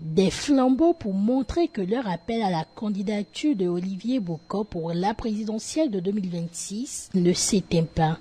Des flambeaux pour montrer que leur appel à la candidature de Olivier Boko pour la présidentielle de 2026 ne s'éteint pas.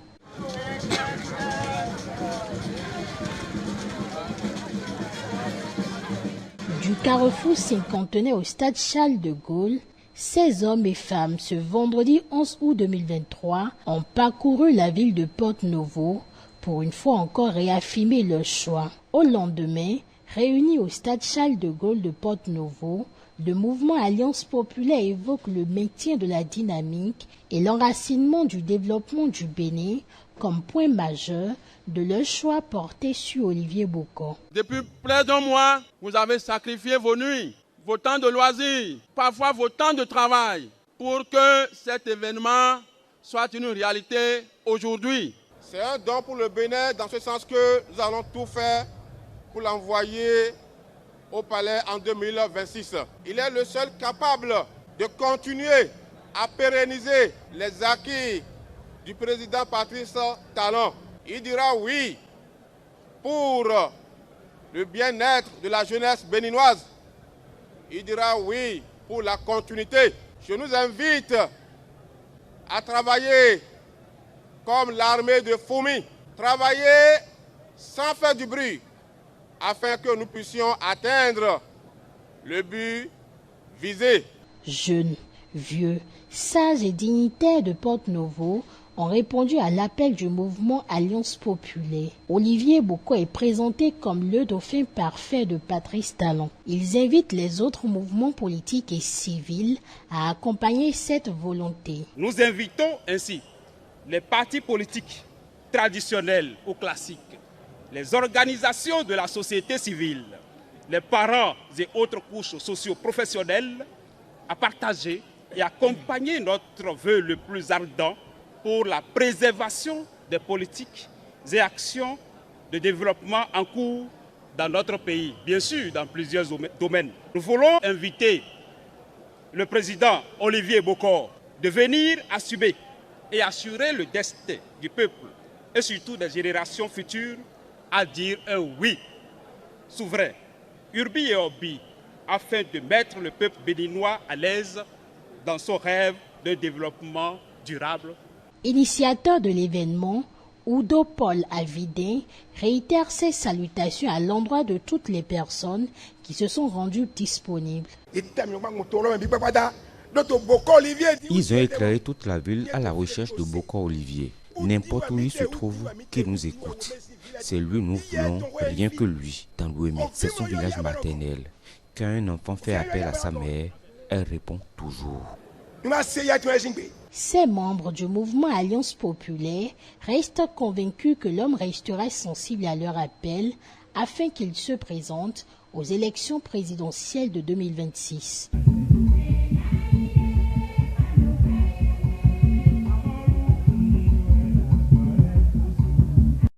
Du carrefour cinquantenaire au stade Charles de Gaulle, 16 hommes et femmes, ce vendredi 11 août 2023, ont parcouru la ville de Porto-Novo pour une fois encore réaffirmer leur choix. Au lendemain, réunis au stade Charles de Gaulle de Porto-Novo, le mouvement Alliance populaire évoque le maintien de la dynamique et l'enracinement du développement du Bénin comme point majeur de leur choix porté sur Olivier Boko. Depuis près d'un mois, vous avez sacrifié vos nuits, vos temps de loisirs, parfois vos temps de travail, pour que cet événement soit une réalité aujourd'hui. C'est un don pour le Bénin dans ce sens que nous allons tout faire pour l'envoyer au palais en 2026. Il est le seul capable de continuer à pérenniser les acquis du président Patrice Talon. Il dira oui pour le bien-être de la jeunesse béninoise. Il dira oui pour la continuité. Je nous invite à travailler comme l'armée de Foumi. Travailler sans faire du bruit, afin que nous puissions atteindre le but visé. Jeunes, vieux, sages et dignitaires de Porto-Novo ont répondu à l'appel du mouvement Alliance populaire. Olivier Boko est présenté comme le dauphin parfait de Patrice Talon. Ils invitent les autres mouvements politiques et civils à accompagner cette volonté. Nous invitons ainsi les partis politiques traditionnels ou classiques, les organisations de la société civile, les parents et autres couches socio-professionnelles à partager et accompagner notre vœu le plus ardent pour la préservation des politiques et actions de développement en cours dans notre pays, bien sûr dans plusieurs domaines. Nous voulons inviter le président Olivier Boko de venir assumer et assurer le destin du peuple et surtout des générations futures à dire un oui souverain, urbi et orbi, afin de mettre le peuple béninois à l'aise dans son rêve de développement durable. Initiateur de l'événement, Udo Paul Avidin réitère ses salutations à l'endroit de toutes les personnes qui se sont rendues disponibles. Ils ont éclairé toute la ville à la recherche de Boko Olivier. N'importe où il se trouve, qu'il nous écoute. C'est lui, nous voulons rien que lui dans l'Ouémé. C'est son village maternel. Quand un enfant fait appel à sa mère, elle répond toujours. Ces membres du mouvement Alliance populaire restent convaincus que l'homme restera sensible à leur appel afin qu'il se présente aux élections présidentielles de 2026.